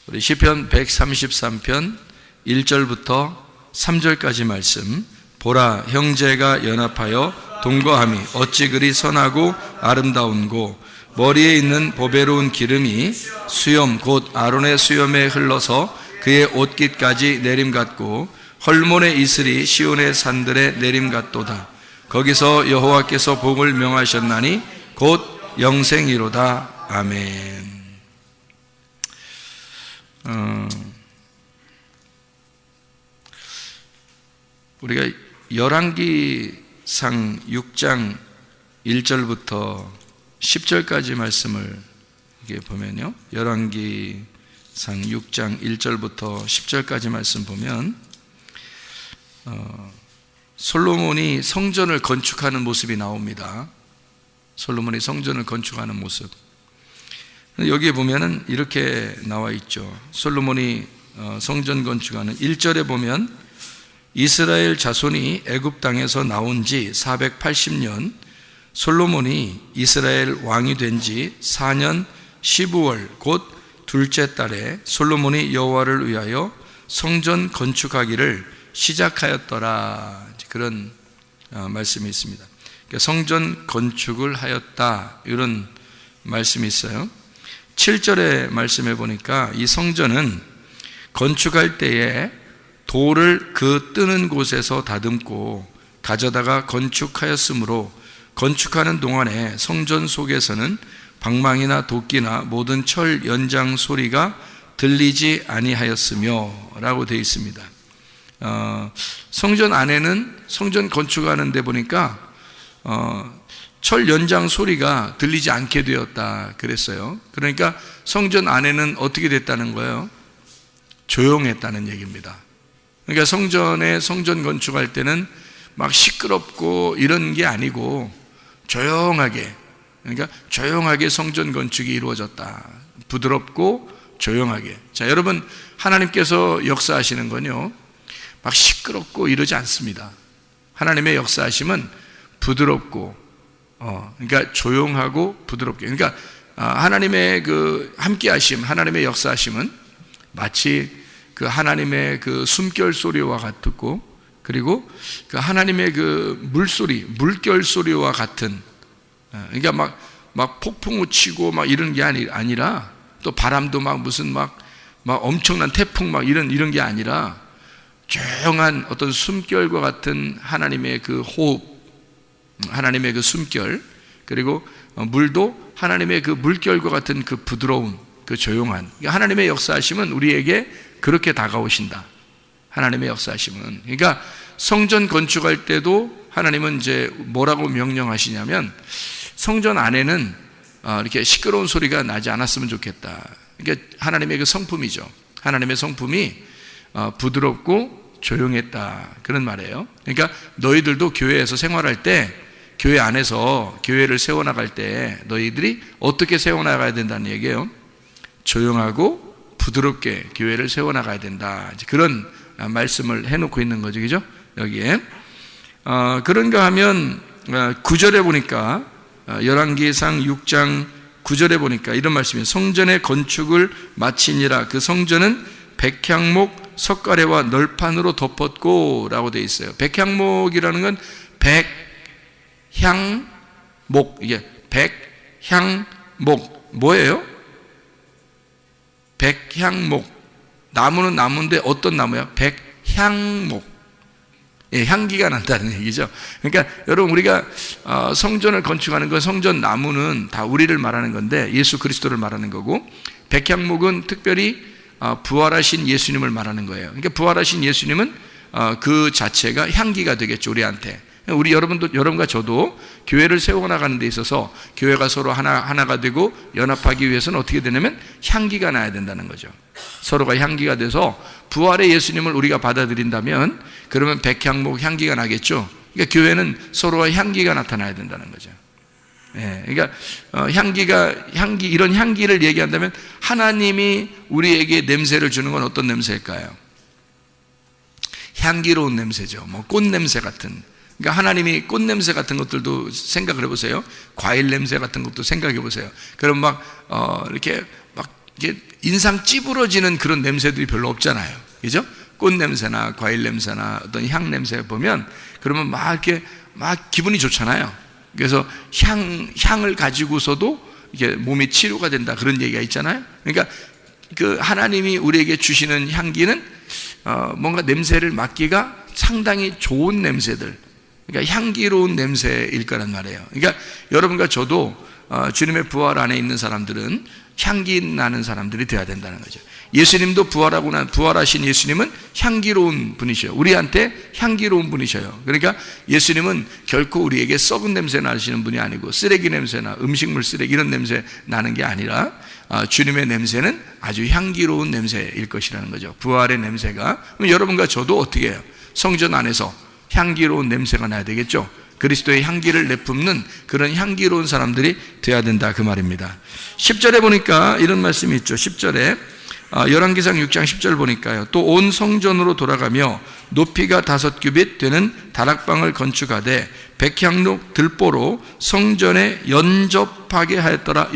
우리 시편 133편 1절부터 3절까지 말씀. 보라, 형제가 연합하여 동거함이 어찌 그리 선하고 아름다운고, 머리에 있는 보배로운 기름이 수염 곧 아론의 수염에 흘러서 그의 옷깃까지 내림같고, 헐몬의 이슬이 시온의 산들에 내림같도다. 거기서 여호와께서 복을 명하셨나니 곧 영생이로다. 아멘. 우리가 열왕기상 6장 1절부터 10절까지 말씀을 이렇게 보면요, 열왕기상 6장 1절부터 10절까지 말씀 보면 솔로몬이 성전을 건축하는 모습이 나옵니다. 솔로몬이 성전을 건축하는 모습. 여기에 보면은 이렇게 나와 있죠. 솔로몬이 성전 건축하는 1절에 보면 이스라엘 자손이 애굽 땅에서 나온 지 480년, 솔로몬이 이스라엘 왕이 된 지 4년 15월 곧 둘째 달에 솔로몬이 여호와를 위하여 성전 건축하기를 시작하였더라. 그런 말씀이 있습니다. 그러니까 성전 건축을 하였다, 이런 말씀이 있어요. 7절의 말씀해 보니까 이 성전은 건축할 때에 돌을 그 뜨는 곳에서 다듬고 가져다가 건축하였으므로 건축하는 동안에 성전 속에서는 방망이나 도끼나 모든 철 연장 소리가 들리지 아니하였으며 라고 되어 있습니다. 성전 안에는 성전 건축하는 데 보니까 철 연장 소리가 들리지 않게 되었다 그랬어요. 그러니까 성전 안에는 어떻게 됐다는 거예요? 조용했다는 얘기입니다. 그러니까 성전 건축할 때는 막 시끄럽고 이런 게 아니고 조용하게, 그러니까 조용하게 성전 건축이 이루어졌다. 부드럽고 조용하게. 자, 여러분, 하나님께서 역사하시는 건요, 막 시끄럽고 이러지 않습니다. 하나님의 역사하심은 부드럽고, 그러니까 조용하고 부드럽게. 그러니까 하나님의 그 함께하심, 하나님의 역사하심은 마치 그 하나님의 그 숨결 소리와 같고, 그리고 그 하나님의 그 물소리, 물결 소리와 같은, 그러니까 막 폭풍우 치고 막 이런 게 아니라, 또 바람도 막 무슨 막 엄청난 태풍 막 이런 게 아니라, 조용한 어떤 숨결과 같은 하나님의 그 호흡, 하나님의 그 숨결, 그리고 물도 하나님의 그 물결과 같은 그 부드러운, 그 조용한, 하나님의 역사하심은 우리에게 그렇게 다가오신다. 하나님의 역사하심은. 그러니까 성전 건축할 때도 하나님은 이제 뭐라고 명령하시냐면, 성전 안에는 이렇게 시끄러운 소리가 나지 않았으면 좋겠다. 그러니까 하나님의 그 성품이죠. 하나님의 성품이 부드럽고 조용했다, 그런 말이에요. 그러니까 너희들도 교회에서 생활할 때, 교회 안에서 교회를 세워나갈 때 너희들이 어떻게 세워나가야 된다는 얘기예요. 조용하고 부드럽게 교회를 세워나가야 된다, 그런 말씀을 해놓고 있는 거죠, 그죠? 여기에 그런가 하면 9절에 보니까, 열왕기상 6장 9절에 보니까 이런 말씀이에요. 성전의 건축을 마치니라. 그 성전은 백향목 석가래와 널판으로 덮었고 라고 되어 있어요. 백향목이라는 건 백향목, 이게 백향목 뭐예요? 백향목. 나무는 나무인데 어떤 나무야? 백향목. 예, 향기가 난다는 얘기죠. 그러니까 여러분, 우리가 성전을 건축하는 건, 성전 나무는 다 우리를 말하는 건데 예수 그리스도를 말하는 거고, 백향목은 특별히 부활하신 예수님을 말하는 거예요. 그러니까 부활하신 예수님은 그 자체가 향기가 되겠죠, 우리한테. 우리 여러분과 저도 교회를 세워나가는 데 있어서 교회가 서로 하나가 되고 연합하기 위해서는 어떻게 되냐면 향기가 나야 된다는 거죠. 서로가 향기가 돼서 부활의 예수님을 우리가 받아들인다면, 그러면 백향목 향기가 나겠죠. 그러니까 교회는 서로가 향기가 나타나야 된다는 거죠. 예, 그러니까 이런 향기를 얘기한다면, 하나님이 우리에게 냄새를 주는 건 어떤 냄새일까요? 향기로운 냄새죠. 뭐 꽃 냄새 같은. 그러니까 하나님이 꽃 냄새 같은 것들도 생각을 해보세요. 과일 냄새 같은 것도 생각해 보세요. 그럼 이렇게 이게 인상 찌부러지는 그런 냄새들이 별로 없잖아요. 그죠? 꽃 냄새나 과일 냄새나 어떤 향 냄새 보면 그러면 막 이렇게 막 기분이 좋잖아요. 그래서 향을 가지고서도 이게 몸이 치료가 된다 그런 얘기가 있잖아요. 그러니까 그 하나님이 우리에게 주시는 향기는 뭔가 냄새를 맡기가 상당히 좋은 냄새들, 그러니까 향기로운 냄새일 거란 말이에요. 그러니까 여러분과 저도 주님의 부활 안에 있는 사람들은 향기 나는 사람들이 되어야 된다는 거죠. 예수님도 부활하신 예수님은 향기로운 분이셔요. 우리한테 향기로운 분이셔요. 그러니까 예수님은 결코 우리에게 썩은 냄새 나시는 분이 아니고 쓰레기 냄새나 음식물 쓰레기 이런 냄새 나는 게 아니라 주님의 냄새는 아주 향기로운 냄새일 것이라는 거죠. 부활의 냄새가. 그럼 여러분과 저도 어떻게 해요? 성전 안에서 향기로운 냄새가 나야 되겠죠. 그리스도의 향기를 내뿜는 그런 향기로운 사람들이 되어야 된다 그 말입니다. 10절에 보니까 이런 말씀이 있죠. 10절에 열왕기상 6장 10절 보니까요. 또 온 성전으로 돌아가며 높이가 5규빗 되는 다락방을 건축하되 백향록 들보로 성전에 연접하게 하였더라.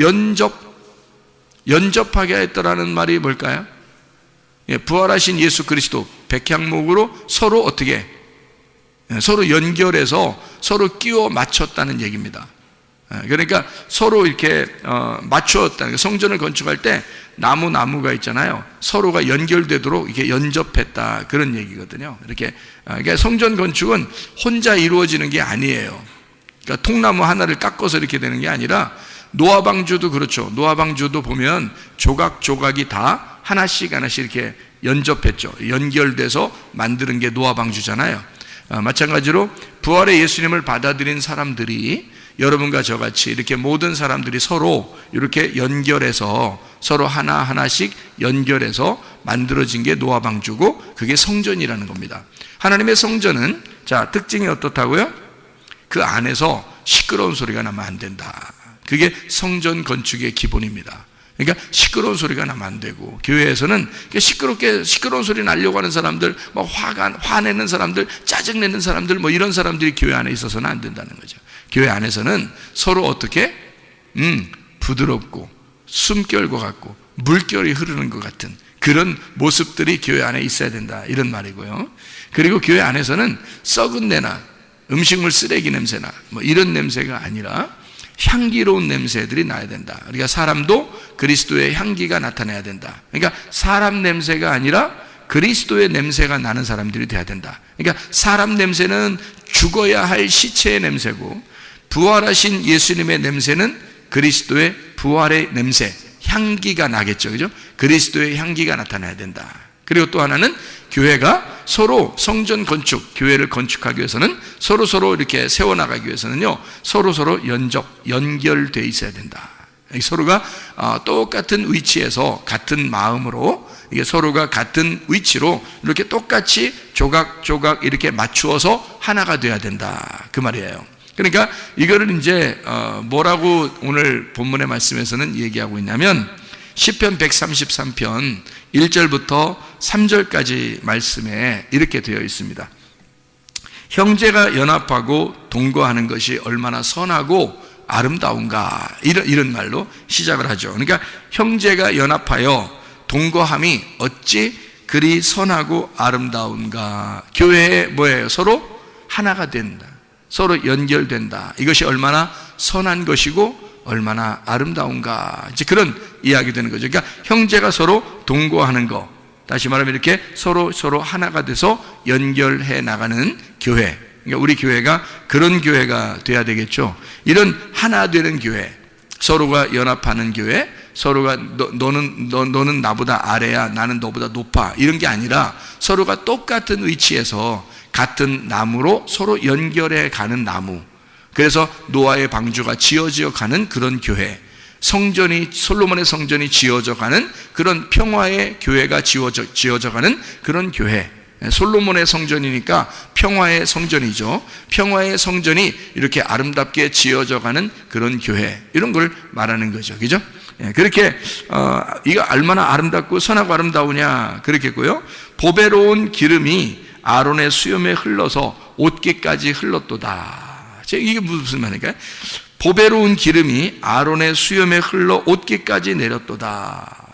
연접하게 하였더라는 말이 뭘까요? 부활하신 예수 그리스도 백향목으로 서로 어떻게 서로 연결해서 서로 끼워 맞췄다는 얘기입니다. 그러니까 서로 이렇게 맞추었다는, 성전을 건축할 때 나무가 있잖아요. 서로가 연결되도록 이렇게 연접했다 그런 얘기거든요. 이렇게 그러니까 성전 건축은 혼자 이루어지는 게 아니에요. 그러니까 통나무 하나를 깎아서 이렇게 되는 게 아니라 노아방주도 그렇죠. 노아방주도 보면 조각이 다 하나씩 이렇게 연접했죠. 연결돼서 만드는 게 노아방주잖아요. 마찬가지로 부활의 예수님을 받아들인 사람들이 여러분과 저같이 이렇게 모든 사람들이 서로 이렇게 연결해서 서로 하나하나씩 연결해서 만들어진 게 노아방주고 그게 성전이라는 겁니다. 하나님의 성전은 자 특징이 어떻다고요? 그 안에서 시끄러운 소리가 나면 안 된다. 그게 성전 건축의 기본입니다. 그러니까 시끄러운 소리가 나면 안 되고, 교회에서는 시끄러운 소리 나려고 하는 사람들, 뭐 화내는 사람들, 짜증내는 사람들, 뭐 이런 사람들이 교회 안에 있어서는 안 된다는 거죠. 교회 안에서는 서로 어떻게 부드럽고 숨결과 같고 물결이 흐르는 것 같은 그런 모습들이 교회 안에 있어야 된다 이런 말이고요. 그리고 교회 안에서는 썩은 내나 음식물 쓰레기 냄새나 뭐 이런 냄새가 아니라 향기로운 냄새들이 나야 된다. 그러니까 사람도 그리스도의 향기가 나타나야 된다. 그러니까 사람 냄새가 아니라 그리스도의 냄새가 나는 사람들이 돼야 된다. 그러니까 사람 냄새는 죽어야 할 시체의 냄새고, 부활하신 예수님의 냄새는 그리스도의 부활의 냄새, 향기가 나겠죠. 그죠? 그리스도의 향기가 나타나야 된다. 그리고 또 하나는 교회가 서로 성전 건축, 교회를 건축하기 위해서는 서로 이렇게 세워나가기 위해서는요, 서로 연결되어 있어야 된다. 서로가 똑같은 위치에서 같은 마음으로 이게 서로가 같은 위치로 이렇게 똑같이 조각 이렇게 맞추어서 하나가 돼야 된다. 그 말이에요. 그러니까 이거를 이제 뭐라고 오늘 본문의 말씀에서는 얘기하고 있냐면 시편 133편 1절부터 3절까지 말씀에 이렇게 되어 있습니다. 형제가 연합하고 동거하는 것이 얼마나 선하고 아름다운가, 이런 말로 시작을 하죠. 그러니까 형제가 연합하여 동거함이 어찌 그리 선하고 아름다운가. 교회에 뭐예요? 서로 하나가 된다. 서로 연결된다. 이것이 얼마나 선한 것이고 얼마나 아름다운가. 이제 그런 이야기 되는 거죠. 그러니까 형제가 서로 동거하는 거. 다시 말하면 이렇게 서로 하나가 돼서 연결해 나가는 교회. 그러니까 우리 교회가 그런 교회가 돼야 되겠죠. 이런 하나 되는 교회, 서로가 연합하는 교회, 서로가 너는 나보다 아래야, 나는 너보다 높아, 이런 게 아니라 서로가 똑같은 위치에서 같은 나무로 서로 연결해 가는 나무. 그래서 노아의 방주가 지어져 가는 그런 교회, 솔로몬의 성전이 지어져 가는 그런 평화의 교회가 지어져 가는 그런 교회. 솔로몬의 성전이니까 평화의 성전이죠. 평화의 성전이 이렇게 아름답게 지어져 가는 그런 교회, 이런 걸 말하는 거죠. 그죠? 그렇게 이거 얼마나 아름답고 선하고 아름다우냐 그렇겠고요. 보배로운 기름이 아론의 수염에 흘러서 옷깃까지 흘렀도다. 이게 무슨 말일까요? 보배로운 기름이 아론의 수염에 흘러 옷깃까지 내렸도다.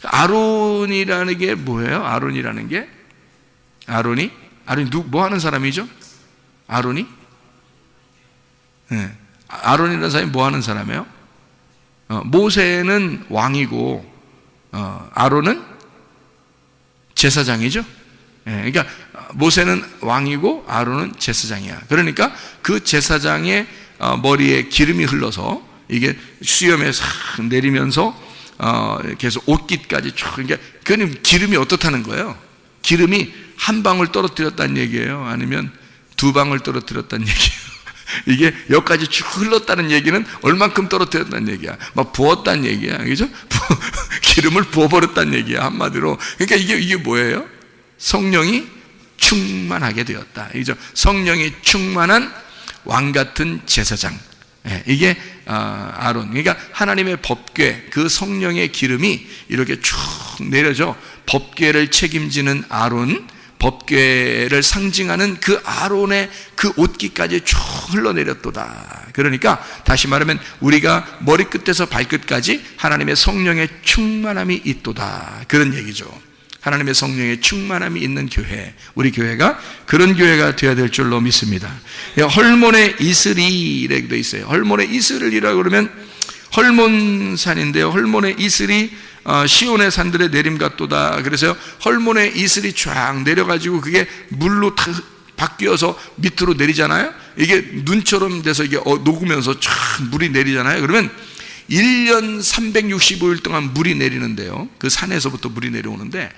아론이라는 게 뭐예요? 아론이 뭐 하는 사람이죠? 아론이? 네. 아론이라는 사람이 뭐 하는 사람이에요? 모세는 왕이고 아론은 제사장이죠. 그러니까 모세는 왕이고 아론은 제사장이야. 그러니까 그 제사장의 머리에 기름이 흘러서 이게 수염에 싹 내리면서 계속 옷깃까지 쭉, 그러니까 그는 기름이 어떻다는 거예요? 기름이 한 방울 떨어뜨렸다는 얘기예요? 아니면 두 방울 떨어뜨렸다는 얘기예요? 이게 여기까지 쭉 흘렀다는 얘기는 얼만큼 떨어뜨렸다는 얘기야? 막 부었다는 얘기야, 그죠? 기름을 부어버렸다는 얘기야, 한마디로. 그러니까 이게 뭐예요? 성령이 충만하게 되었다, 그죠? 성령이 충만한 왕 같은 제사장. 이게 아론. 그러니까 하나님의 법궤, 그 성령의 기름이 이렇게 쭉 내려져 법궤를 책임지는 아론, 법궤를 상징하는 그 아론의 그 옷깃까지 쭉 흘러내렸도다. 그러니까 다시 말하면 우리가 머리끝에서 발끝까지 하나님의 성령의 충만함이 있도다, 그런 얘기죠. 하나님의 성령의 충만함이 있는 교회, 우리 교회가 그런 교회가 되어야 될 줄로 믿습니다. 헐몬의 이슬이라고 되어 있어요. 헐몬의 이슬이라고 그러면 헐몬산인데요, 헐몬의 이슬이 시온의 산들의 내림 같도다. 그래서 헐몬의 이슬이 쫙 내려가지고 그게 물로 바뀌어서 밑으로 내리잖아요. 이게 눈처럼 돼서 이게 녹으면서 쫙 물이 내리잖아요. 그러면 1년 365일 동안 물이 내리는데요, 그 산에서부터 물이 내려오는데,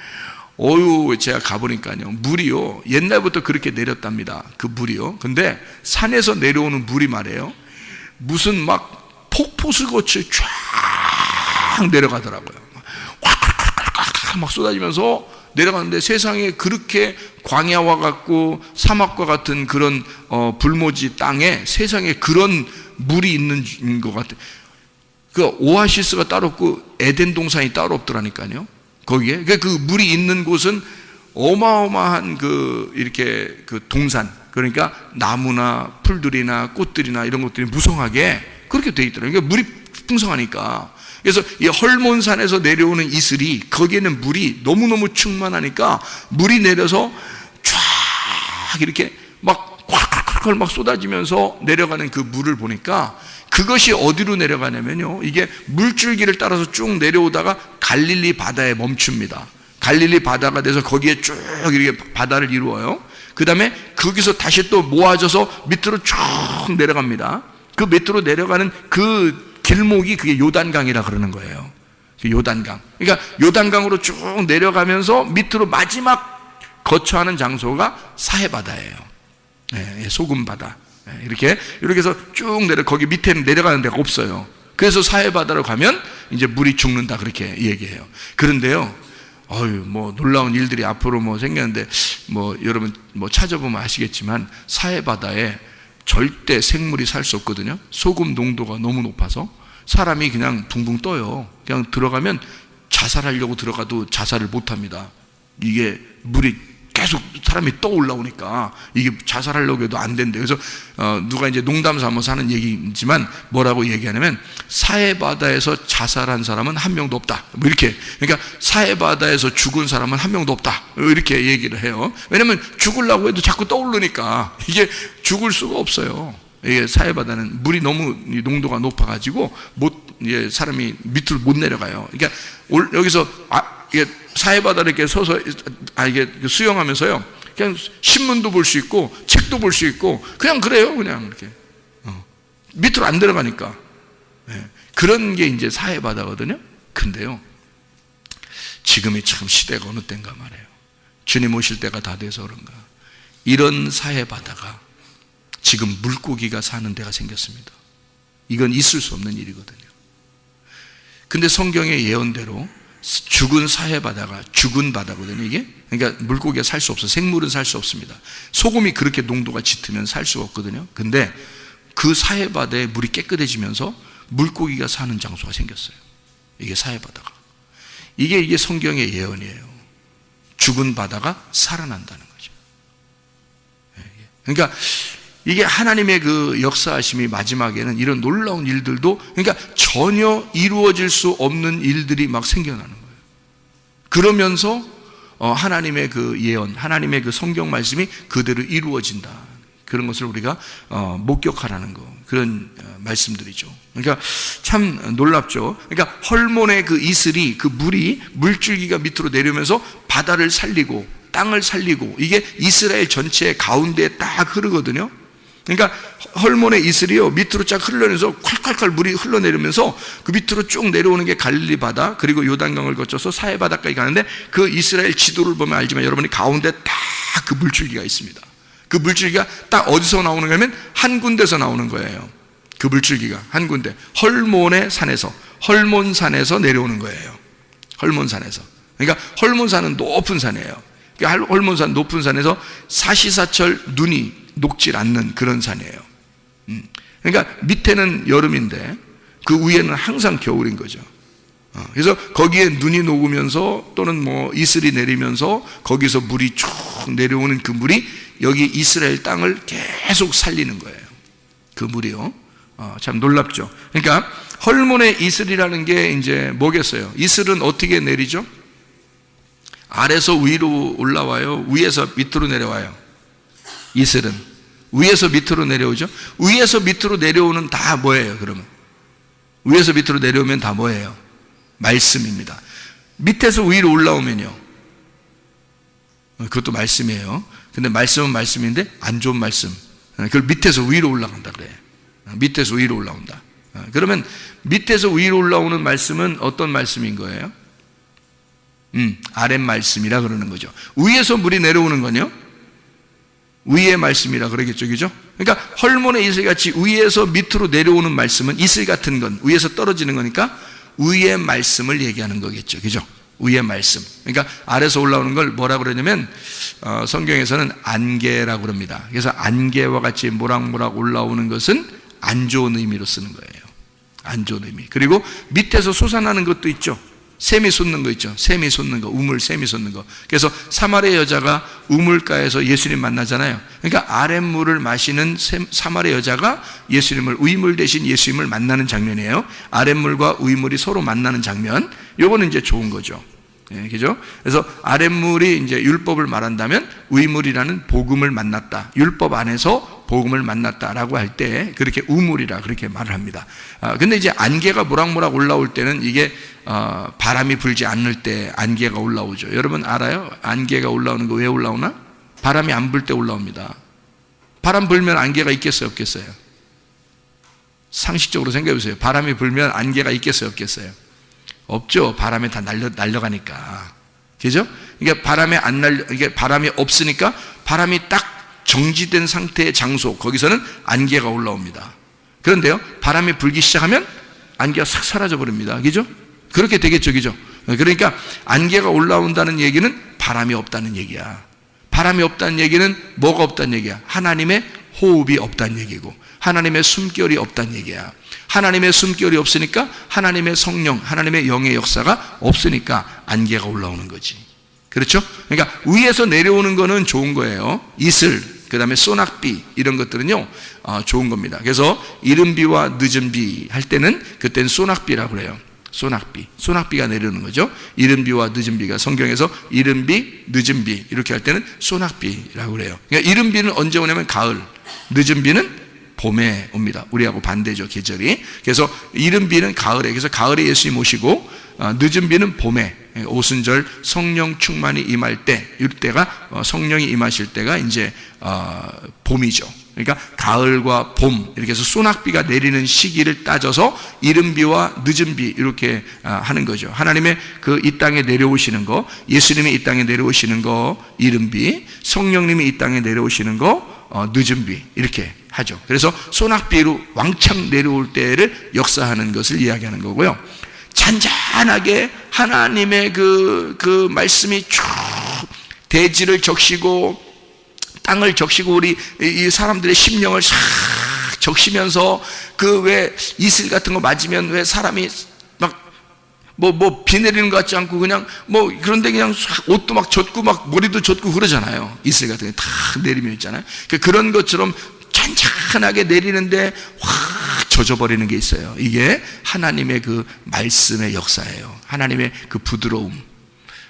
제가 가보니까요, 물이요, 옛날부터 그렇게 내렸답니다. 그 물이요. 근데 산에서 내려오는 물이 말이에요, 무슨 막 폭포수같이 쫙 내려가더라고요. 막 쏟아지면서 내려가는데, 세상에 그렇게 광야와 같고 사막과 같은 그런 불모지 땅에 세상에 그런 물이 있는 것 같아요. 그 오아시스가 따로 없고 에덴 동산이 따로 없더라니까요. 거기에 그 물이 있는 곳은 어마어마한 이렇게 동산, 그러니까 나무나 풀들이나 꽃들이나 이런 것들이 무성하게 그렇게 돼 있더라고요. 그러니까 물이 풍성하니까. 그래서 이 헐몬산에서 내려오는 이슬이, 거기에는 물이 너무너무 충만하니까 물이 내려서 쫙 이렇게 막 콸콸콸 막 쏟아지면서 내려가는 그 물을 보니까, 그것이 어디로 내려가냐면요, 이게 물줄기를 따라서 쭉 내려오다가 갈릴리 바다에 멈춥니다. 갈릴리 바다가 돼서 거기에 쭉 이렇게 바다를 이루어요. 그 다음에 거기서 다시 또 모아져서 밑으로 쭉 내려갑니다. 그 밑으로 내려가는 그 길목이 그게 요단강이라 그러는 거예요. 요단강. 그러니까 요단강으로 쭉 내려가면서 밑으로 마지막 거처하는 장소가 사해바다예요. 소금바다. 이렇게 해서 쭉 거기 밑에는 내려가는 데가 없어요. 그래서 사해바다로 가면 이제 물이 죽는다, 그렇게 얘기해요. 그런데요, 뭐 놀라운 일들이 앞으로 생겼는데, 여러분 찾아보면 아시겠지만 사해바다에 절대 생물이 살 수 없거든요. 소금 농도가 너무 높아서 사람이 그냥 붕붕 떠요. 그냥 들어가면 자살하려고 들어가도 자살을 못 합니다. 이게 물이 계속 사람이 떠 올라오니까 이게 자살하려고 해도 안 된대. 그래서 누가 이제 농담 삼아서 하는 얘기지만 뭐라고 얘기하냐면, 사해바다에서 자살한 사람은 한 명도 없다, 이렇게. 그러니까 사해바다에서 죽은 사람은 한 명도 없다, 이렇게 얘기를 해요. 왜냐면 죽으려고 해도 자꾸 떠오르니까 이게 죽을 수가 없어요. 이게 사해바다는 물이 너무 농도가 높아가지고 사람이 밑으로 못 내려가요. 그러니까 여기서 이게 사해바다를 이렇게 서서 이게 수영하면서요, 그냥 신문도 볼 수 있고 책도 볼 수 있고 그냥 그래요. 그냥 이렇게 밑으로 안 들어가니까. 그런 게 이제 사해바다거든요. 근데요, 지금이 참 시대가 어느 때인가 말이에요. 주님 오실 때가 다 돼서 그런가, 이런 사해바다가 지금 물고기가 사는 데가 생겼습니다. 이건 있을 수 없는 일이거든요. 근데 성경의 예언대로 죽은 사해바다가 죽은 바다거든요, 이게. 그러니까 물고기가 살 수 없어요. 생물은 살 수 없습니다. 소금이 그렇게 농도가 짙으면 살 수가 없거든요. 근데 그 사해바다에 물이 깨끗해지면서 물고기가 사는 장소가 생겼어요. 이게 사해바다가. 이게 성경의 예언이에요. 죽은 바다가 살아난다는 거죠. 그러니까 이게 하나님의 그 역사하심이 마지막에는 이런 놀라운 일들도, 그러니까 전혀 이루어질 수 없는 일들이 막 생겨나는 거예요. 그러면서 하나님의 그 예언, 하나님의 그 성경 말씀이 그대로 이루어진다. 그런 것을 우리가 목격하라는 거, 그런 말씀들이죠. 그러니까 참 놀랍죠. 그러니까 헐몬의 그 이슬이, 그 물이 물줄기가 밑으로 내려오면서 바다를 살리고 땅을 살리고, 이게 이스라엘 전체의 가운데에 딱 흐르거든요. 그러니까 헐몬의 이슬이요, 밑으로 쫙 흘러내면서 콸콸콸 물이 흘러내리면서 그 밑으로 쭉 내려오는 게 갈릴리 바다, 그리고 요단강을 거쳐서 사해 바다까지 가는데, 그 이스라엘 지도를 보면 알지만 여러분이 가운데 딱 그 물줄기가 있습니다. 그 물줄기가 딱 어디서 나오는가 하면 한 군데서 나오는 거예요. 그 물줄기가 한 군데, 헐몬의 산에서, 헐몬산에서 내려오는 거예요. 헐몬산에서. 그러니까 헐몬산은 높은 산이에요. 그러니까 헐몬산, 높은 산에서 사시사철 눈이 녹질 않는 그런 산이에요. 그러니까 밑에는 여름인데 그 위에는 항상 겨울인 거죠. 그래서 거기에 눈이 녹으면서 또는 뭐 이슬이 내리면서 거기서 물이 쭉 내려오는 그 물이 여기 이스라엘 땅을 계속 살리는 거예요. 그 물이요. 참 놀랍죠. 그러니까 헐몬의 이슬이라는 게 이제 뭐겠어요? 이슬은 어떻게 내리죠? 아래서 위로 올라와요? 위에서 밑으로 내려와요? 이슬은 위에서 밑으로 내려오죠? 위에서 밑으로 내려오는 다 뭐예요, 그러면? 위에서 밑으로 내려오면 다 뭐예요? 말씀입니다. 밑에서 위로 올라오면요, 그것도 말씀이에요. 근데 말씀은 말씀인데 안 좋은 말씀, 그걸 밑에서 위로 올라간다 그래요. 밑에서 위로 올라온다. 그러면 밑에서 위로 올라오는 말씀은 어떤 말씀인 거예요? 아랫 말씀이라 그러는 거죠. 위에서 물이 내려오는 건요, 위의 말씀이라 그러겠죠, 그죠? 그러니까 헐몬의 이슬같이 위에서 밑으로 내려오는 말씀은 이슬 같은 건, 위에서 떨어지는 거니까 위의 말씀을 얘기하는 거겠죠, 그죠? 위의 말씀. 그러니까 아래서 올라오는 걸 뭐라고 그러냐면 성경에서는 안개라고 그럽니다. 그래서 안개와 같이 모락모락 올라오는 것은 안 좋은 의미로 쓰는 거예요. 안 좋은 의미. 그리고 밑에서 솟아나는 것도 있죠. 샘이 솟는 거 있죠. 샘이 솟는 거, 우물, 샘이 솟는 거. 그래서 사마리아 여자가 우물가에서 예수님 만나잖아요. 그러니까 아랫물을 마시는 사마리아 여자가 예수님을, 위물 대신 예수님을 만나는 장면이에요. 아랫물과 위물이 서로 만나는 장면. 요거는 이제 좋은 거죠. 예, 그죠? 그래서 아랫물이 이제 율법을 말한다면 위물이라는 복음을 만났다. 율법 안에서 복음을 만났다라고 할 때 그렇게 우물이라 그렇게 말을 합니다. 근데 이제 안개가 모락모락 올라올 때는 이게 바람이 불지 않을 때 안개가 올라오죠. 여러분 알아요? 안개가 올라오는 거 왜 올라오나? 바람이 안 불 때 올라옵니다. 바람 불면 안개가 있겠어요, 없겠어요? 상식적으로 생각해 보세요. 바람이 불면 안개가 있겠어요, 없겠어요? 없죠. 바람에 다 날려가니까. 그죠? 그러니까 이게 바람이 없으니까 바람이 딱 정지된 상태의 장소, 거기서는 안개가 올라옵니다. 그런데요, 바람이 불기 시작하면 안개가 싹 사라져 버립니다. 그죠? 그렇게 되겠죠, 그죠? 그러니까 안개가 올라온다는 얘기는 바람이 없다는 얘기야. 바람이 없다는 얘기는 뭐가 없다는 얘기야? 하나님의 호흡이 없다는 얘기고, 하나님의 숨결이 없다는 얘기야. 하나님의 숨결이 없으니까 하나님의 성령, 하나님의 영의 역사가 없으니까 안개가 올라오는 거지. 그렇죠? 그러니까 위에서 내려오는 거는 좋은 거예요. 이슬, 그 다음에 소낙비, 이런 것들은요 좋은 겁니다. 그래서 이른 비와 늦은 비 할 때는 그때는 소낙비라고 그래요. 소낙비가 내려오는 거죠. 이른 비와 늦은 비가 성경에서 이른 비, 늦은 비 이렇게 할 때는 소낙비라고 그래요. 그러니까 이른 비는 언제 오냐면 가을, 늦은 비는 봄에 옵니다. 우리하고 반대죠, 계절이. 그래서 이른 비는 가을에, 그래서 가을에 예수님 오시고, 늦은 비는 봄에, 오순절 성령 충만이 임할 때, 이때가 성령이 임하실 때가 이제 봄이죠. 그러니까 가을과 봄, 이렇게 해서 소낙비가 내리는 시기를 따져서 이른 비와 늦은 비 이렇게 하는 거죠. 하나님의 그 이 땅에 내려오시는 거, 예수님이 이 땅에 내려오시는 거 이른 비, 성령님이 이 땅에 내려오시는 거 늦은 비, 이렇게 하죠. 그래서 소낙비로 왕창 내려올 때를 역사하는 것을 이야기하는 거고요. 잔잔하게 하나님의 그 말씀이 쭉 대지를 적시고 땅을 적시고 우리 이 사람들의 심령을 싹 적시면서 그 왜 이슬 같은 거 맞으면 왜 사람이 막 비 내리는 것 같지 않고 그냥 그런데 그냥 옷도 막 젖고 막 머리도 젖고 그러잖아요. 이슬 같은 게 다 내리면 있잖아요. 그런 것처럼 잔잔하게 내리는데 확 젖어버리는 게 있어요. 이게 하나님의 그 말씀의 역사예요. 하나님의 그 부드러움,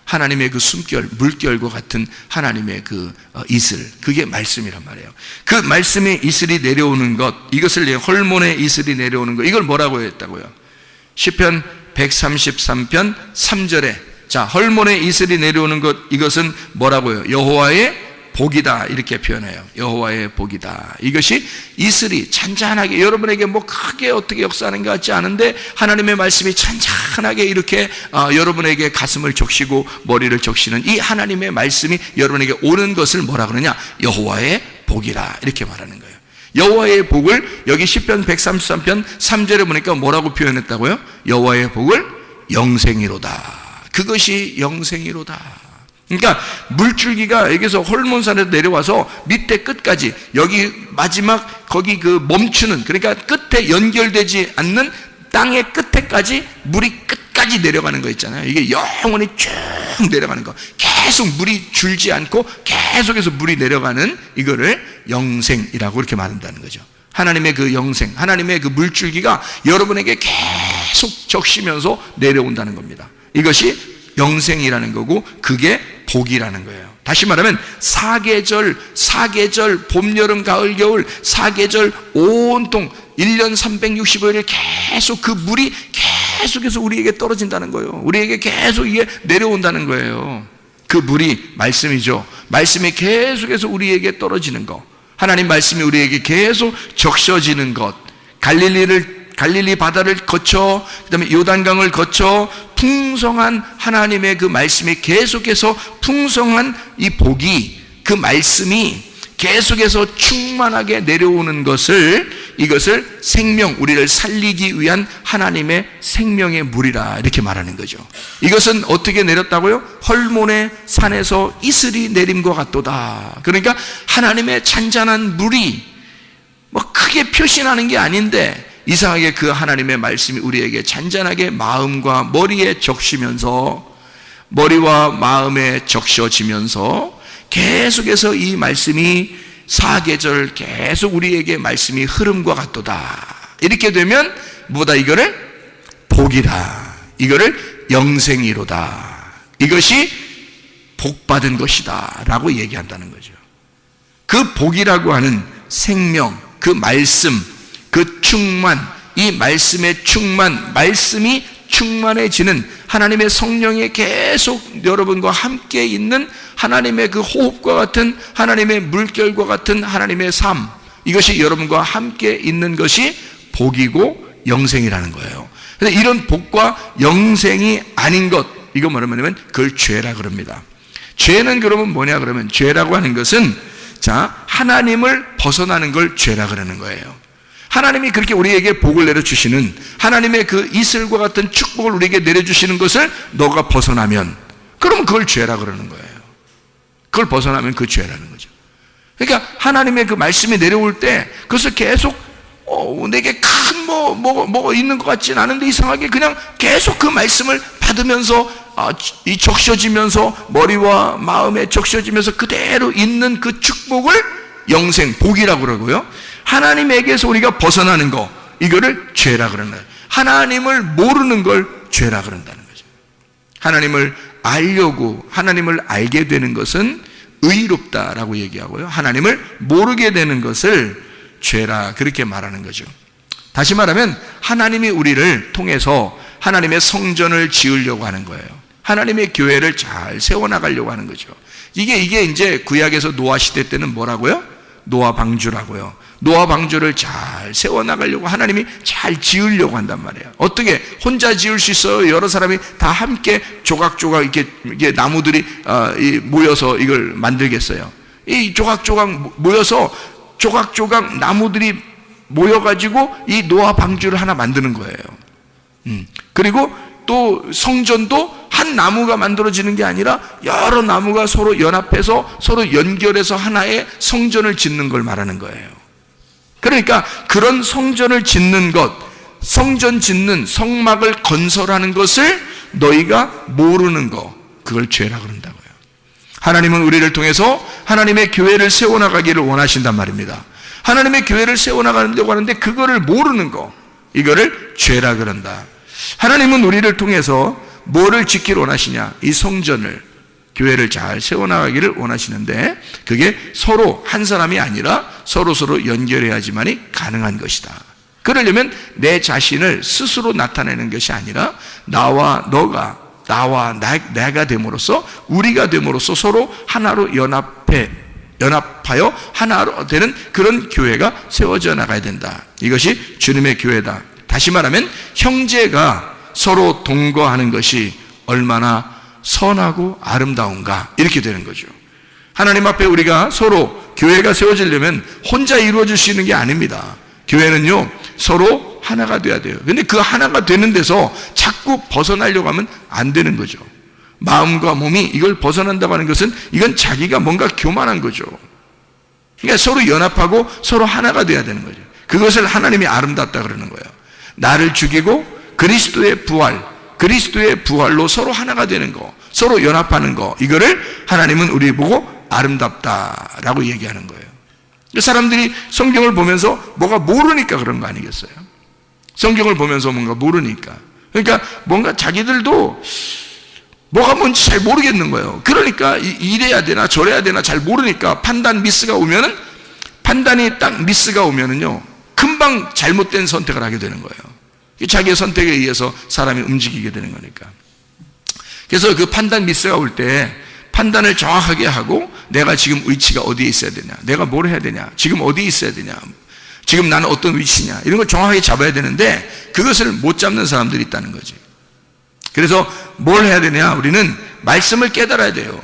하나님의 그 숨결, 물결과 같은 하나님의 그 이슬, 그게 말씀이란 말이에요. 그 말씀의 이슬이 내려오는 것, 이것을 헐몬의 이슬이 내려오는 것, 이걸 뭐라고 했다고요? 시편 133편 3절에 자, 헐몬의 이슬이 내려오는 것, 이것은 뭐라고요? 여호와의 복이다, 이렇게 표현해요. 여호와의 복이다. 이것이 이슬이 잔잔하게, 여러분에게 뭐 크게 어떻게 역사하는 것 같지 않은데 하나님의 말씀이 잔잔하게 이렇게 여러분에게 가슴을 적시고 머리를 적시는 이 하나님의 말씀이 여러분에게 오는 것을 뭐라 그러냐? 여호와의 복이라, 이렇게 말하는 거예요. 여호와의 복을 여기 시편 133편 3절에 보니까 뭐라고 표현했다고요? 여호와의 복을 영생이로다. 그것이 영생이로다. 그러니까 물줄기가 여기서 헐몬산에서 내려와서 밑에 끝까지, 여기 마지막 거기 그 멈추는, 그러니까 끝에 연결되지 않는 땅의 끝에까지 물이 끝까지 내려가는 거 있잖아요. 이게 영원히 쭉 내려가는 거, 계속 물이 줄지 않고 계속해서 물이 내려가는 이거를 영생이라고 이렇게 말한다는 거죠. 하나님의 그 영생, 하나님의 그 물줄기가 여러분에게 계속 적시면서 내려온다는 겁니다. 이것이 영생이라는 거고, 그게 복이라는 거예요. 다시 말하면 사계절, 봄, 여름, 가을, 겨울, 사계절 온통 1년 365일을 계속 그 물이 계속해서 우리에게 떨어진다는 거예요. 우리에게 계속 이게 내려온다는 거예요. 그 물이 말씀이죠. 말씀이 계속해서 우리에게 떨어지는 것, 하나님 말씀이 우리에게 계속 적셔지는 것, 갈릴리 바다를 거쳐, 그 다음에 요단강을 거쳐 풍성한 하나님의 그 말씀이 계속해서 풍성한 이 복이, 그 말씀이 계속해서 충만하게 내려오는 것을, 이것을 생명, 우리를 살리기 위한 하나님의 생명의 물이라, 이렇게 말하는 거죠. 이것은 어떻게 내렸다고요? 헐몬의 산에서 이슬이 내림과 같도다. 그러니까 하나님의 잔잔한 물이 뭐 크게 표시나는 게 아닌데, 이상하게 그 하나님의 말씀이 우리에게 잔잔하게 마음과 머리에 적시면서, 머리와 마음에 적셔지면서 계속해서 이 말씀이 사계절 계속 우리에게 말씀이 흐름과 같도다. 이렇게 되면 뭐다? 이거를 복이다, 이거를 영생이로다, 이것이 복받은 것이다 라고 얘기한다는 거죠. 그 복이라고 하는 생명, 그 말씀, 그 충만, 이 말씀의 충만, 말씀이 충만해지는 하나님의 성령이 계속 여러분과 함께 있는 하나님의 그 호흡과 같은, 하나님의 물결과 같은 하나님의 삶, 이것이 여러분과 함께 있는 것이 복이고 영생이라는 거예요. 그런데 이런 복과 영생이 아닌 것, 이거 뭐냐면 그걸 죄라 그럽니다. 죄는 그러면 뭐냐 그러면, 죄라고 하는 것은 자, 하나님을 벗어나는 걸 죄라 그러는 거예요. 하나님이 그렇게 우리에게 복을 내려주시는, 하나님의 그 이슬과 같은 축복을 우리에게 내려주시는 것을 너가 벗어나면, 그러면 그걸 죄라 그러는 거예요. 그걸 벗어나면 그 죄라는 거죠. 그러니까 하나님의 그 말씀이 내려올 때 그것을 계속 내게 큰 뭐 있는 것 같지는 않은데 이상하게 그냥 계속 그 말씀을 받으면서 이 적셔지면서 머리와 마음에 적셔지면서 그대로 있는 그 축복을 영생, 복이라고 그러고요. 하나님에게서 우리가 벗어나는 거, 이거를 죄라 그러는 거예요. 하나님을 모르는 걸 죄라 그런다는 거죠. 하나님을 알려고, 하나님을 알게 되는 것은 의롭다라고 얘기하고요. 하나님을 모르게 되는 것을 죄라, 그렇게 말하는 거죠. 다시 말하면 하나님이 우리를 통해서 하나님의 성전을 지으려고 하는 거예요. 하나님의 교회를 잘 세워나가려고 하는 거죠. 이게 이제 구약에서 노아 시대 때는 뭐라고요? 노아 방주라고요. 노아 방주를 잘 세워나가려고 하나님이 잘 지으려고 한단 말이에요. 어떻게 혼자 지을 수 있어요? 여러 사람이 다 함께 조각조각 이게 나무들이 모여서 이걸 만들겠어요? 이 조각조각 모여서 조각조각 나무들이 모여가지고 이 노아 방주를 하나 만드는 거예요. 그리고 또 성전도 한 나무가 만들어지는 게 아니라 여러 나무가 서로 연합해서 서로 연결해서 하나의 성전을 짓는 걸 말하는 거예요. 그러니까 그런 성전을 짓는 것, 성전 짓는 성막을 건설하는 것을 너희가 모르는 거, 그걸 죄라 그런다고요. 하나님은 우리를 통해서 하나님의 교회를 세워나가기를 원하신단 말입니다. 하나님의 교회를 세워나가려고 하는데 그거를 모르는 거, 이거를 죄라 그런다. 하나님은 우리를 통해서 뭐를 지키러 원하시냐? 이 성전을, 교회를 잘 세워나가기를 원하시는데 그게 서로 한 사람이 아니라 서로 연결해야지만이 가능한 것이다. 그러려면 내 자신을 스스로 나타내는 것이 아니라 나와 너가, 나와 내가 됨으로써, 우리가 됨으로써 서로 하나로 연합하여 하나로 되는 그런 교회가 세워져 나가야 된다. 이것이 주님의 교회다. 다시 말하면 형제가 서로 동거하는 것이 얼마나 선하고 아름다운가, 이렇게 되는 거죠. 하나님 앞에 우리가 서로 교회가 세워지려면 혼자 이루어질 수 있는 게 아닙니다. 교회는요, 서로 하나가 돼야 돼요. 근데 그 하나가 되는 데서 자꾸 벗어나려고 하면 안 되는 거죠. 마음과 몸이 이걸 벗어난다고 하는 것은 이건 자기가 뭔가 교만한 거죠. 그러니까 서로 연합하고 서로 하나가 돼야 되는 거죠. 그것을 하나님이 아름답다 그러는 거예요. 나를 죽이고 그리스도의 부활로 서로 하나가 되는 거, 서로 연합하는 거, 이거를 하나님은 우리 보고 아름답다라고 얘기하는 거예요. 사람들이 성경을 보면서 뭐가 모르니까 그런 거 아니겠어요? 성경을 보면서 뭔가 모르니까. 그러니까 뭔가 자기들도 뭐가 뭔지 잘 모르겠는 거예요. 그러니까 이래야 되나 저래야 되나 잘 모르니까 판단이 딱 미스가 오면은요, 금방 잘못된 선택을 하게 되는 거예요. 자기의 선택에 의해서 사람이 움직이게 되는 거니까. 그래서 그 판단 미스가 올 때 판단을 정확하게 하고 내가 지금 위치가 어디에 있어야 되냐, 내가 뭘 해야 되냐, 지금 어디에 있어야 되냐, 지금 나는 어떤 위치냐, 이런 걸 정확하게 잡아야 되는데 그것을 못 잡는 사람들이 있다는 거지. 그래서 뭘 해야 되냐? 우리는 말씀을 깨달아야 돼요.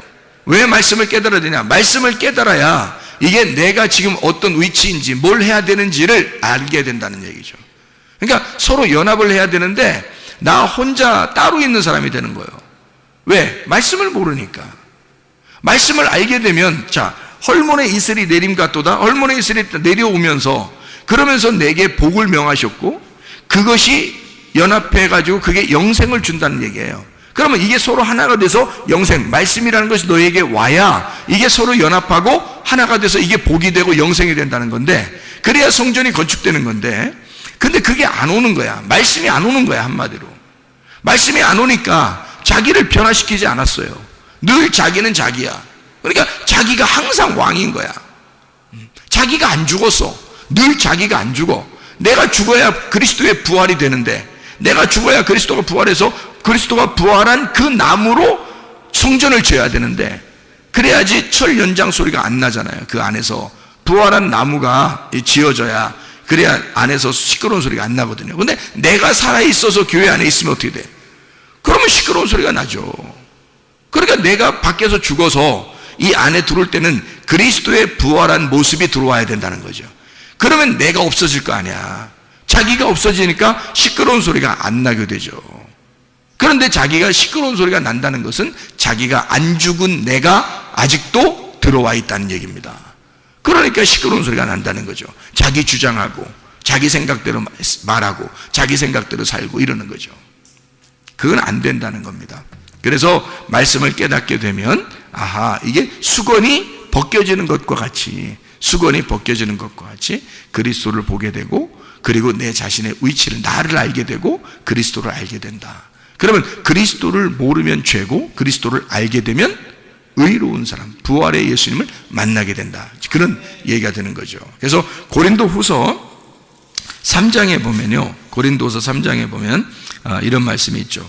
왜 말씀을 깨달아야 되냐? 말씀을 깨달아야 이게 내가 지금 어떤 위치인지 뭘 해야 되는지를 알게 된다는 얘기죠. 그러니까 서로 연합을 해야 되는데 나 혼자 따로 있는 사람이 되는 거예요. 왜? 말씀을 모르니까. 말씀을 알게 되면, 자, 헐몬의 이슬이 내림 같도다. 헐몬의 이슬이 내려오면서 그러면서 내게 복을 명하셨고 그것이 연합해가지고 그게 영생을 준다는 얘기예요. 그러면 이게 서로 하나가 돼서 영생, 말씀이라는 것이 너에게 와야 이게 서로 연합하고 하나가 돼서 이게 복이 되고 영생이 된다는 건데, 그래야 성전이 건축되는 건데, 근데 그게 안 오는 거야. 말씀이 안 오는 거야, 한마디로. 말씀이 안 오니까 자기를 변화시키지 않았어요. 늘 자기는 자기야. 그러니까 자기가 항상 왕인 거야. 자기가 안 죽었어. 늘 자기가 안 죽어. 내가 죽어야 그리스도의 부활이 되는데, 내가 죽어야 그리스도가 부활해서 그리스도가 부활한 그 나무로 성전을 지어야 되는데, 그래야지 철 연장 소리가 안 나잖아요. 그 안에서 부활한 나무가 지어져야, 그래야 안에서 시끄러운 소리가 안 나거든요. 근데 내가 살아있어서 교회 안에 있으면 어떻게 돼? 그러면 시끄러운 소리가 나죠. 그러니까 내가 밖에서 죽어서 이 안에 들어올 때는 그리스도의 부활한 모습이 들어와야 된다는 거죠. 그러면 내가 없어질 거 아니야. 자기가 없어지니까 시끄러운 소리가 안 나게 되죠. 그런데 자기가 시끄러운 소리가 난다는 것은 자기가 안 죽은 내가 아직도 들어와 있다는 얘기입니다. 그러니까 시끄러운 소리가 난다는 거죠. 자기 주장하고 자기 생각대로 말하고 자기 생각대로 살고 이러는 거죠. 그건 안 된다는 겁니다. 그래서 말씀을 깨닫게 되면, 아하, 이게 수건이 벗겨지는 것과 같이 그리스도를 보게 되고, 그리고 내 자신의 위치를, 나를 알게 되고 그리스도를 알게 된다. 그러면 그리스도를 모르면 죄고 그리스도를 알게 되면 의로운 사람, 부활의 예수님을 만나게 된다. 그런 얘기가 되는 거죠. 그래서 고린도후서 3장에 보면요, 고린도서 3장에 보면 이런 말씀이 있죠.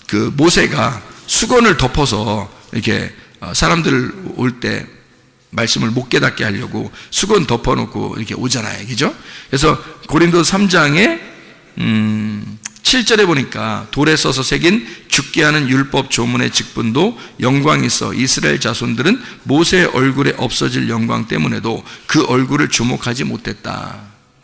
그 모세가 수건을 덮어서 이렇게 사람들 올 때 말씀을 못 깨닫게 하려고 수건 덮어놓고 이렇게 오잖아요. 그죠? 그래서 고린도서 3장에 7절에 보니까 돌에 써서 새긴 죽게 하는 율법 조문의 직분도 영광이 있어 이스라엘 자손들은 모세의 얼굴에 없어질 영광 때문에도 그 얼굴을 주목하지 못했다.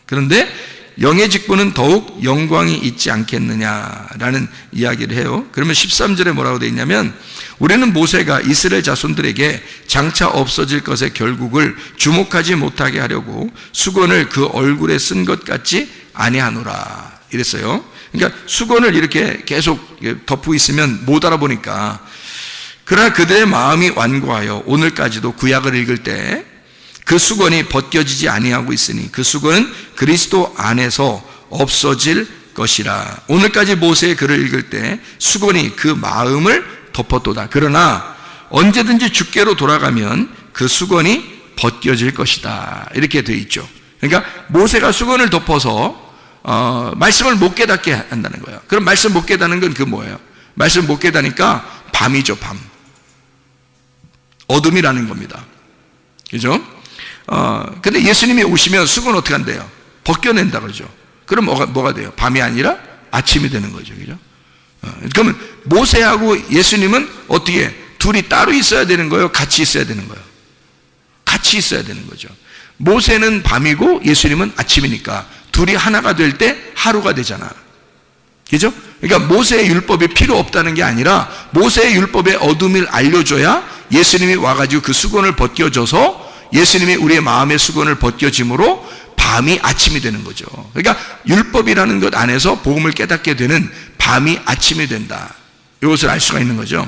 그런데 영의 직분은 더욱 영광이 있지 않겠느냐라는 이야기를 해요. 그러면 13절에 뭐라고 되어 있냐면, 우리는 모세가 이스라엘 자손들에게 장차 없어질 것의 결국을 주목하지 못하게 하려고 수건을 그 얼굴에 쓴 것 같지 아니하노라 이랬어요. 그러니까 수건을 이렇게 계속 덮고 있으면 못 알아보니까, 그러나 그들의 마음이 완고하여 오늘까지도 구약을 읽을 때 그 수건이 벗겨지지 아니하고 있으니 그 수건은 그리스도 안에서 없어질 것이라. 오늘까지 모세의 글을 읽을 때 수건이 그 마음을 덮었도다. 그러나 언제든지 주께로 돌아가면 그 수건이 벗겨질 것이다. 이렇게 되어 있죠. 그러니까 모세가 수건을 덮어서 말씀을 못 깨닫게 한다는 거예요. 그럼 말씀 못 깨닫는 건 그 뭐예요? 말씀 못 깨닫으니까 밤이죠, 밤. 어둠이라는 겁니다. 그죠? 근데 예수님이 오시면 수건 어떻게 한대요? 벗겨낸다 그러죠. 그럼 뭐가 돼요? 밤이 아니라 아침이 되는 거죠. 그죠? 그러면 모세하고 예수님은 어떻게 둘이 따로 있어야 되는 거예요? 같이 있어야 되는 거예요? 같이 있어야 되는 거죠. 모세는 밤이고 예수님은 아침이니까 둘이 하나가 될 때 하루가 되잖아. 그죠? 그러니까 모세의 율법이 필요 없다는 게 아니라 모세의 율법의 어둠을 알려줘야 예수님이 와가지고 그 수건을 벗겨줘서 예수님이 우리의 마음의 수건을 벗겨짐으로 밤이 아침이 되는 거죠. 그러니까 율법이라는 것 안에서 복음을 깨닫게 되는 밤이 아침이 된다. 이것을 알 수가 있는 거죠.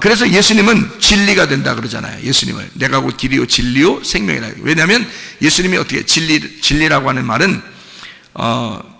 그래서 예수님은 진리가 된다 그러잖아요. 예수님을 내가 곧 길이요 진리요 생명이라. 왜냐하면 예수님이 어떻게 진리라고 하는 말은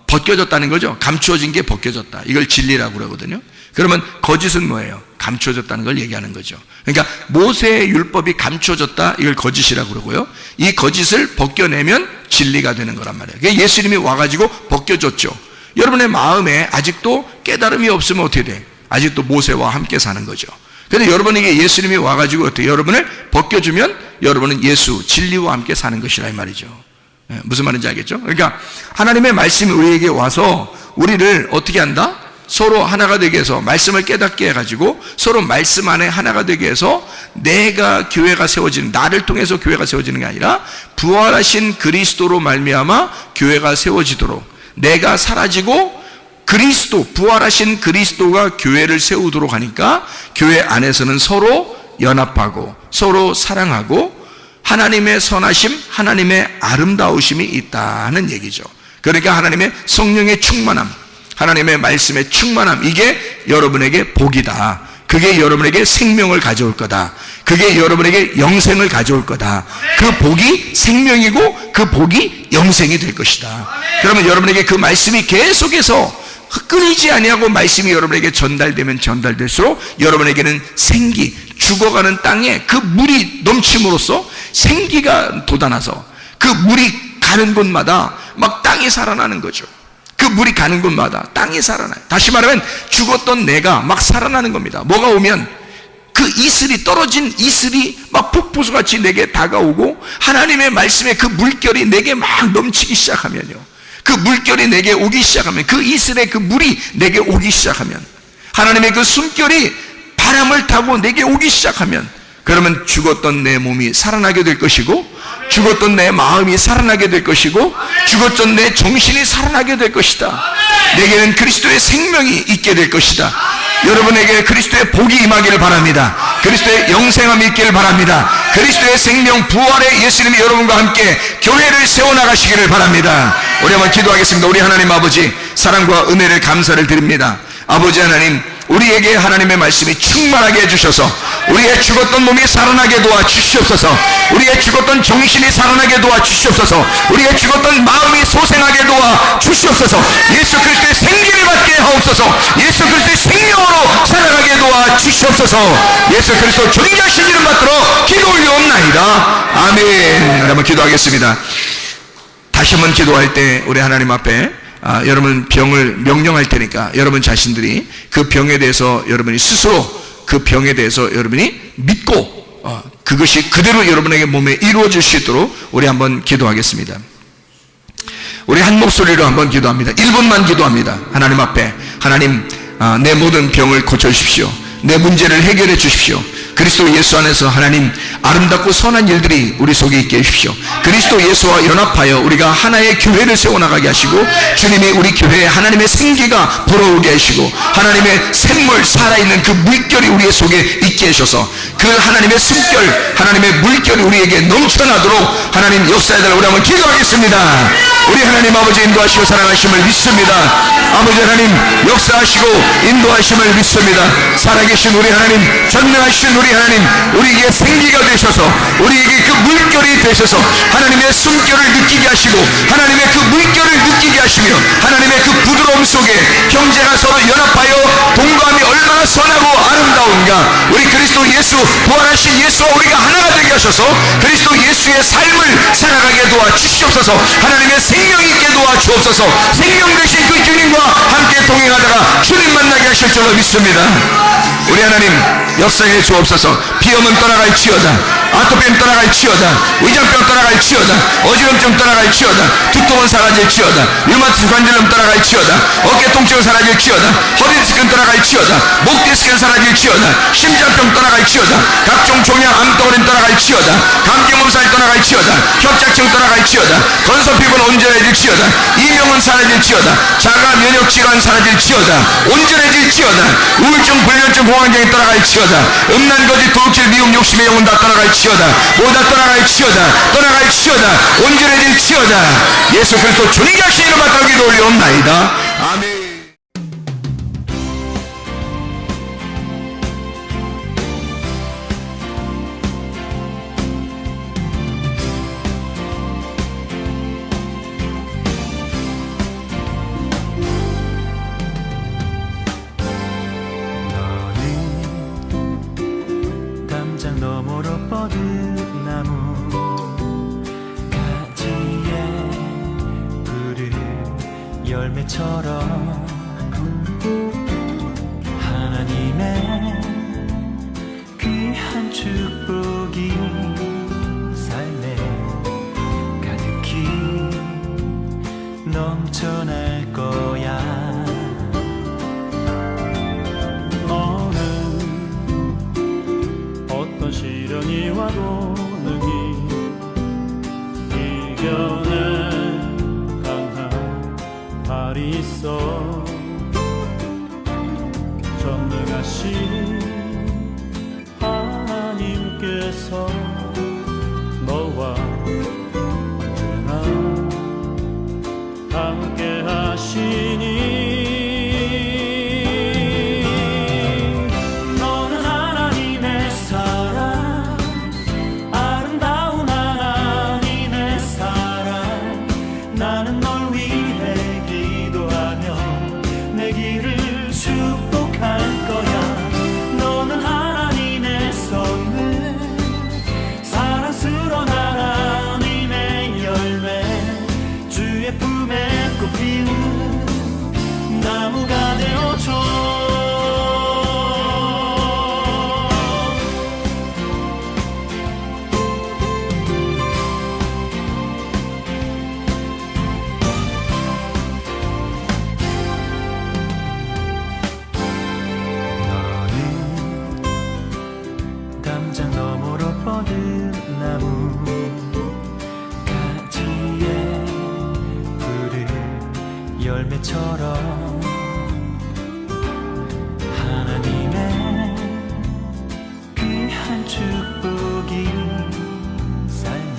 벗겨졌다는 거죠. 감추어진 게 벗겨졌다. 이걸 진리라고 그러거든요. 그러면 거짓은 뭐예요? 감추어졌다는 걸 얘기하는 거죠. 그러니까 모세의 율법이 감추어졌다. 이걸 거짓이라고 그러고요. 이 거짓을 벗겨내면 진리가 되는 거란 말이에요. 그러니까 예수님이 와가지고 벗겨졌죠. 여러분의 마음에 아직도 깨달음이 없으면 어떻게 돼? 아직도 모세와 함께 사는 거죠. 그런데 여러분에게 예수님이 와가지고 어떻게 여러분을 벗겨주면 여러분은 예수 진리와 함께 사는 것이라 이 말이죠. 무슨 말인지 알겠죠? 그러니까 하나님의 말씀이 우리에게 와서 우리를 어떻게 한다? 서로 하나가 되게 해서 말씀을 깨닫게 해가지고 서로 말씀 안에 하나가 되게 해서 내가 교회가 세워지는, 나를 통해서 교회가 세워지는 게 아니라 부활하신 그리스도로 말미암아 교회가 세워지도록 내가 사라지고 그리스도, 부활하신 그리스도가 교회를 세우도록 하니까 교회 안에서는 서로 연합하고 서로 사랑하고 하나님의 선하심, 하나님의 아름다우심이 있다는 얘기죠. 그러니까 하나님의 성령의 충만함, 하나님의 말씀의 충만함, 이게 여러분에게 복이다. 그게 여러분에게 생명을 가져올 거다. 그게 여러분에게 영생을 가져올 거다. 그 복이 생명이고 그 복이 영생이 될 것이다. 그러면 여러분에게 그 말씀이 계속해서 끊이지 아니하고 말씀이 여러분에게 전달되면 전달될수록 여러분에게는 생기, 죽어가는 땅에 그 물이 넘침으로써 생기가 돋아나서 그 물이 가는 곳마다 막 땅이 살아나는 거죠. 그 물이 가는 곳마다 땅이 살아나요. 다시 말하면 죽었던 내가 막 살아나는 겁니다. 뭐가 오면 그 이슬이, 떨어진 이슬이 막 폭포수같이 내게 다가오고 하나님의 말씀에 그 물결이 내게 막 넘치기 시작하면요, 그 물결이 내게 오기 시작하면, 그 이슬의 그 물이 내게 오기 시작하면, 하나님의 그 숨결이 바람을 타고 내게 오기 시작하면, 그러면 죽었던 내 몸이 살아나게 될 것이고, 죽었던 내 마음이 살아나게 될 것이고, 죽었던 내 정신이 살아나게 될 것이다. 내게는 그리스도의 생명이 있게 될 것이다. 여러분에게 그리스도의 복이 임하기를 바랍니다. 그리스도의 영생함이 있기를 바랍니다. 그리스도의 생명 부활의 예수님이 여러분과 함께 교회를 세워나가시기를 바랍니다. 우리 한번 기도하겠습니다. 우리 하나님 아버지, 사랑과 은혜를 감사를 드립니다. 아버지 하나님, 우리에게 하나님의 말씀이 충만하게 해주셔서 우리의 죽었던 몸이 살아나게 도와주시옵소서. 우리의 죽었던 정신이 살아나게 도와주시옵소서. 우리의 죽었던 마음이 소생하게 도와주시옵소서. 예수 그리스도의 생기를 받게 하옵소서. 예수 그리스도의 생명으로 살아가게 도와주시옵소서. 예수 그리스도 존귀하신 이름 받들어 기도 올려옵나이다. 아멘. 한번 기도하겠습니다. 다시 한번 기도할 때 우리 하나님 앞에 여러분 병을 명령할 테니까 여러분 자신들이 그 병에 대해서 여러분이 스스로 그 병에 대해서 여러분이 믿고 그것이 그대로 여러분에게 몸에 이루어질 수 있도록 우리 한번 기도하겠습니다. 우리 한 목소리로 한번 기도합니다. 1분만 기도합니다. 하나님 앞에, 하나님, 내 모든 병을 고쳐주십시오. 내 문제를 해결해 주십시오. 그리스도 예수 안에서 하나님 아름답고 선한 일들이 우리 속에 있게 해주십시오. 그리스도 예수와 연합하여 우리가 하나의 교회를 세워나가게 하시고, 주님이 우리 교회에 하나님의 생기가 불어오게 하시고, 하나님의 샘물, 살아있는 그 물결이 우리 속에 있게 하셔서 그 하나님의 숨결, 하나님의 물결이 우리에게 넘쳐나도록 하나님 역사해달라고 우리 한번 기도하겠습니다. 우리 하나님 아버지 인도하시고 사랑하심을 믿습니다. 아버지 하나님 역사하시고 인도하심을 믿습니다. 살아계신 우리 하나님, 전능하신 우리 하나님, 우리에게 생기가 되셔서 우리에게 그 물결이 되셔서 하나님의 숨결을 느끼게 하시고 하나님의 그 물결을 느끼게 하시고 하시며 하나님의 그 부드러움 속에 형제가 서로 연합하여 동거함이 얼마나 선하고 아름다운가. 우리 그리스도 예수, 부활하신 예수와 우리가 하나가 되게 하셔서 그리스도 예수의 삶을 살아가게 도와주시옵소서. 하나님의 생명 있게 도와주옵소서. 생명 되신 그 주님과 함께 동행하다가 주님 만나게 하실 줄로 믿습니다. 우리 하나님 역사해 주옵소서. 비염은 떠나갈지어다, 아토피는 떠나갈지어다, 위장병 떠나갈지어다, 어지럼증 떠나갈지어다, 두통은 사라질지어다, 류마티스 관절염 떠나갈지어다, 어깨 통증은 사라질지어다, 허리 디스크는 떠나갈지어다, 목 디스크는 사라질지어다, 심장병 떠나갈지어다, 각종 종양 암덩어리는 떠나갈지어다, 감기 몸살 떠나갈지어다, 협착증 떠나갈지어다, 건선 피부는 온전해질지어다, 이명은 사라질지어다, 자가 면역 질환 사라질지어다, 온전해질지어다, 우울증 불면증 공황장애 떠나갈지어다, 음란 거짓 도둑질 미움 욕심의 영혼 다 떠나갈지어다, 모두 다 떠나갈지어다, 떠나갈지어다, 온전해질지어다. 예수 그리스도 주님께 하신 이름 받들어 기도 올리옵나이다. 아멘. 너머로 뻗은 나무 가지에 푸른 열매처럼 하나님의 귀한 축복이 삶에 가득히 넘쳐날 거야. 시련이 와도 능히 이겨낼 강한 발이 있어. 전능하신 하나님께서 너와 언제나 함께 하시니 나무가 되어줘. 너는 담장 너머로 뻗은 나무 가지에 푸른 열매처럼 하나님의 귀한 축복이 삶에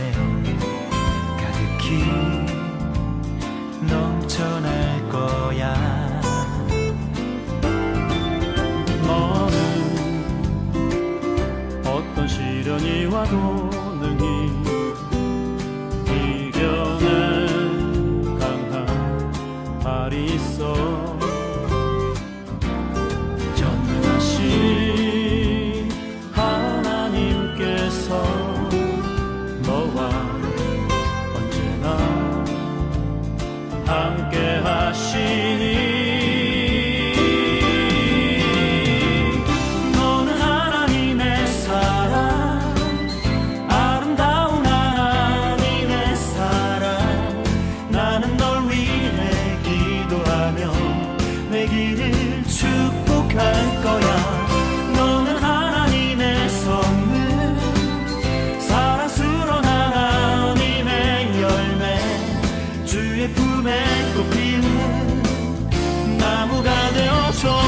가득히 넘쳐날 거야. 너는 어떤 시련이 와도 능히 이겨낼 강한 발이 있어. 하나님께서 너와 언제나 함께 하시니 너는 하나님의 사랑, 아름다운 하나님의 사랑. 나는 널 위해 기도하며 내 길을 축복할 거야. 너는 하나님의 선물, 사랑스러운 하나님의 열매, 주의 품에 꽃피는 나무가 되어줘.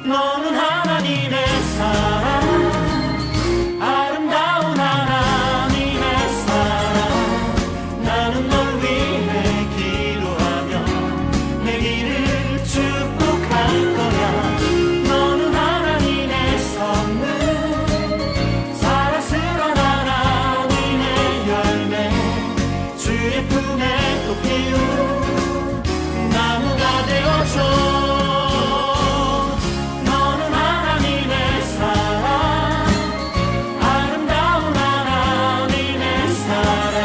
너는 하나님의 사랑, 아름다운 하나님의 사랑. 나는 널 위해 품에 또 피운 나무가 되어줘. 너는 하나님의 사랑, 아름다운 하나님의 사랑.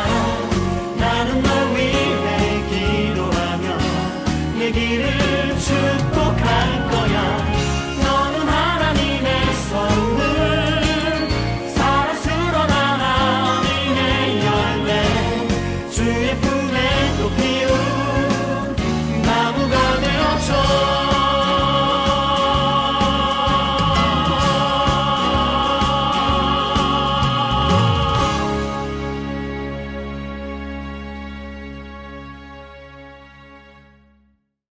나는 널 위해 기도하며 내 길을 축복할 거야. 너는 하나님의 선물, 사랑스러운 하나님의 열매, 주의 품에 또 피운